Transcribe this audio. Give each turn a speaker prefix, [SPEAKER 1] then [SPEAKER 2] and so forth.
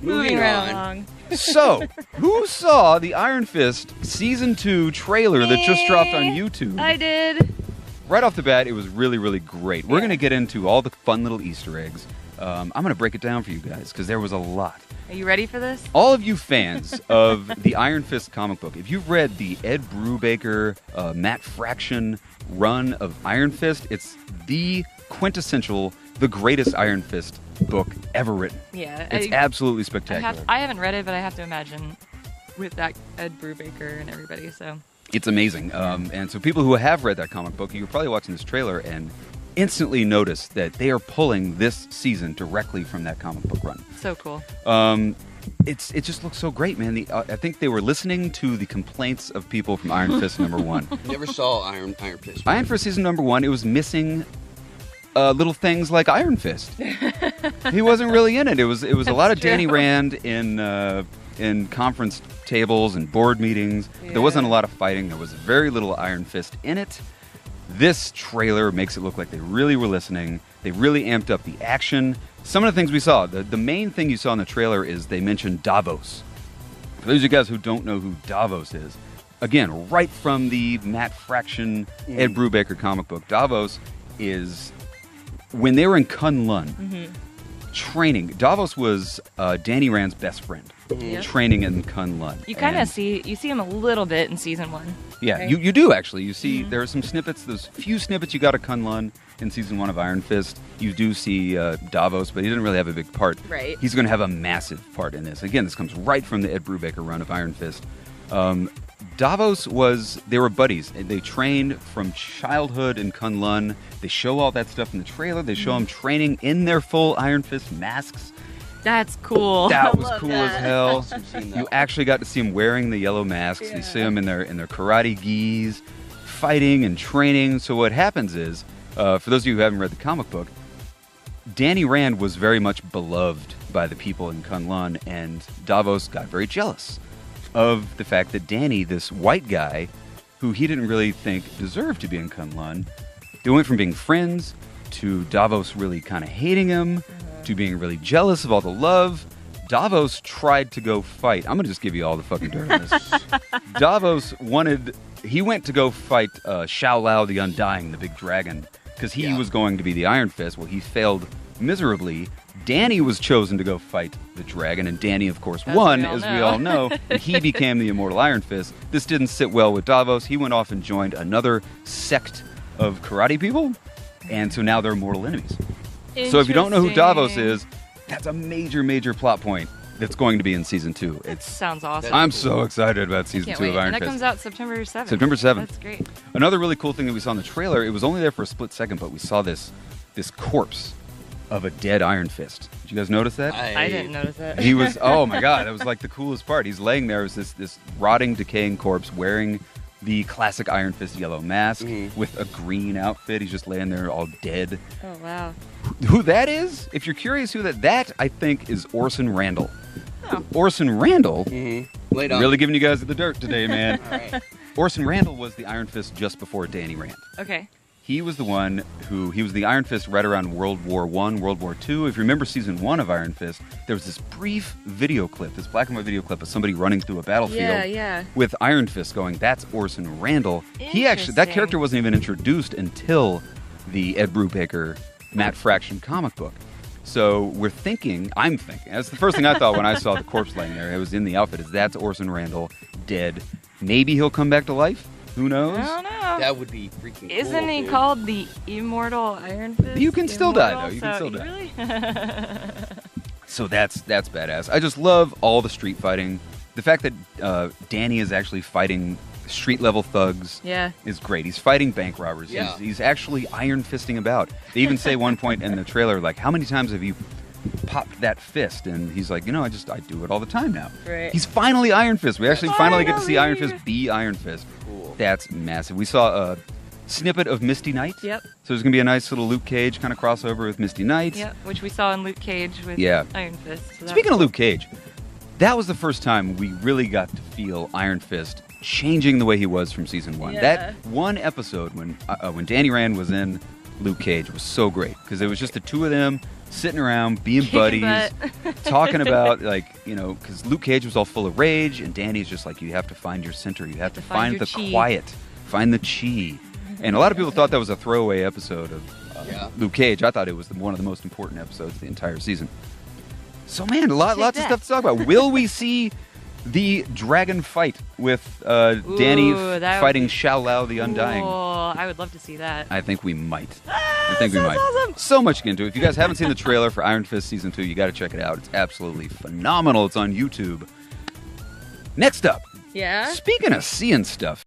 [SPEAKER 1] Moving right along.
[SPEAKER 2] So, who saw the Iron Fist Season 2 trailer that just dropped on YouTube?
[SPEAKER 1] I did.
[SPEAKER 2] Right off the bat, it was really, really great. We're going to get into all the fun little Easter eggs. I'm going to break it down for you guys because there was a lot.
[SPEAKER 1] Are you ready for this?
[SPEAKER 2] All of you fans of the Iron Fist comic book, if you've read the Ed Brubaker, Matt Fraction run of Iron Fist, it's the quintessential, the greatest Iron Fist book ever written.
[SPEAKER 1] Yeah.
[SPEAKER 2] It's absolutely spectacular.
[SPEAKER 1] I haven't read it, but I have to imagine with that Ed Brubaker and everybody, so...
[SPEAKER 2] It's amazing. And so people who have read that comic book, you're probably watching this trailer and instantly notice that they are pulling this season directly from that comic book run.
[SPEAKER 1] So cool.
[SPEAKER 2] It just looks so great, man. I think they were listening to the complaints of people from Iron Fist #1.
[SPEAKER 3] Never saw Iron Fist.
[SPEAKER 2] Iron Fist season #1, it was missing little things like Iron Fist. He wasn't really in it. It was a lot of Danny Rand in conference tables and board meetings. Yeah. There wasn't a lot of fighting. There was very little Iron Fist in it. This trailer makes it look like they really were listening. They really amped up the action. Some of the things we saw, the main thing you saw in the trailer is they mentioned Davos. For those of you guys who don't know who Davos is, again, right from the Matt Fraction, Ed Brubaker comic book, Davos is, when they were in Kunlun, training, Davos was Danny Rand's best friend. Training in Kunlun.
[SPEAKER 1] You kind of see him a little bit in season 1.
[SPEAKER 2] Yeah, right? you do actually. You see there are some snippets, those few snippets you got of Kunlun in season 1 of Iron Fist. You do see Davos, but he didn't really have a big part.
[SPEAKER 1] Right.
[SPEAKER 2] He's going to have a massive part in this. Again, this comes right from the Ed Brubaker run of Iron Fist. Davos they were buddies. They trained from childhood in Kunlun. They show all that stuff in the trailer. They show them training in their full Iron Fist masks.
[SPEAKER 1] That's cool.
[SPEAKER 2] That was cool as hell. You actually got to see them wearing the yellow masks. Yeah. You see them in their karate gis, fighting and training. So what happens is, for those of you who haven't read the comic book, Danny Rand was very much beloved by the people in Kunlun, and Davos got very jealous of the fact that Danny, this white guy, who he didn't really think deserved to be in Kunlun, they went from being friends to Davos really kind of hating him, to being really jealous of all the love. Davos tried to go fight. I'm going to just give you all the fucking dirt on this. Davos went to go fight Shao Lao the Undying, the big dragon, because he was going to be the Iron Fist. Well, he failed miserably. Danny was chosen to go fight the dragon, and Danny, of course, won, as we all know, and he became the immortal Iron Fist. This didn't sit well with Davos. He went off and joined another sect of karate people, and so now they're mortal enemies. So if you don't know who Davos is, that's a major, major plot point that's going to be in Season 2.
[SPEAKER 1] Sounds awesome.
[SPEAKER 2] I'm so excited about Season 2 of Iron Fist.
[SPEAKER 1] And that comes out September 7th.
[SPEAKER 2] September 7th.
[SPEAKER 1] That's great.
[SPEAKER 2] Another really cool thing that we saw in the trailer, it was only there for a split second, but we saw this corpse of a dead Iron Fist. Did you guys notice that?
[SPEAKER 1] I didn't notice that.
[SPEAKER 2] He was, oh my God, that was like the coolest part. He's laying there as this rotting, decaying corpse wearing the classic Iron Fist yellow mask with a green outfit. He's just laying there all dead.
[SPEAKER 1] Oh, wow.
[SPEAKER 2] Who that is? If you're curious who that I think is Orson Randall.
[SPEAKER 1] Oh.
[SPEAKER 2] Orson Randall,
[SPEAKER 3] Really
[SPEAKER 2] giving you guys the dirt today, man.
[SPEAKER 3] All right.
[SPEAKER 2] Orson Randall was the Iron Fist just before Danny Rand.
[SPEAKER 1] Okay.
[SPEAKER 2] He was the one he was the Iron Fist right around World War I, World War II. If you remember Season 1 of Iron Fist, there was this brief video clip, this black and white video clip of somebody running through a battlefield with Iron Fist going, that's Orson Randall. That character wasn't even introduced until the Ed Brubaker, Matt Fraction comic book. So I'm thinking, that's the first thing I thought when I saw the corpse laying there. It was in the outfit, that's Orson Randall, dead. Maybe he'll come back to life. Who knows?
[SPEAKER 1] I don't know.
[SPEAKER 3] That would be freaking cool.
[SPEAKER 1] Isn't he called the Immortal Iron Fist?
[SPEAKER 2] You can still die, though. You can still die.
[SPEAKER 1] Really?
[SPEAKER 2] So that's badass. I just love all the street fighting. The fact that Danny is actually fighting street-level thugs is great. He's fighting bank robbers.
[SPEAKER 3] Yeah.
[SPEAKER 2] He's actually iron fisting about. They even say one point in the trailer, like, how many times have you popped that fist? And he's like, I do it all the time now.
[SPEAKER 1] Right.
[SPEAKER 2] He's finally Iron Fist. We actually finally get to see Iron Fist be Iron Fist.
[SPEAKER 3] Cool.
[SPEAKER 2] That's massive. We saw a snippet of Misty Knight.
[SPEAKER 1] Yep.
[SPEAKER 2] So there's going to be a nice little Luke Cage kind of crossover with Misty Knight.
[SPEAKER 1] Yep, which we saw in Luke Cage with Iron Fist. So
[SPEAKER 2] Speaking of Luke Cage, that was the first time we really got to feel Iron Fist changing the way he was from Season 1.
[SPEAKER 1] Yeah.
[SPEAKER 2] That one episode when Danny Rand was in Luke Cage was so great because it was just the two of them sitting around, being buddies, talking about, like, you know, because Luke Cage was all full of rage, and Danny's just like, you have to find your center. You have to find the quiet, find the chi. And a lot of people thought that was a throwaway episode of Luke Cage. I thought it was one of the most important episodes of the entire season. So, man, lots of stuff to talk about. Will we see the dragon fight with Danny fighting Shao Lao the Undying?
[SPEAKER 1] Oh, I would love to see that.
[SPEAKER 2] I think we might. I think we might. Awesome. So much to get into. If you guys haven't seen the trailer for Iron Fist Season 2, you got to check it out. It's absolutely phenomenal. It's on YouTube. Next up.
[SPEAKER 1] Yeah?
[SPEAKER 2] Speaking of seeing stuff.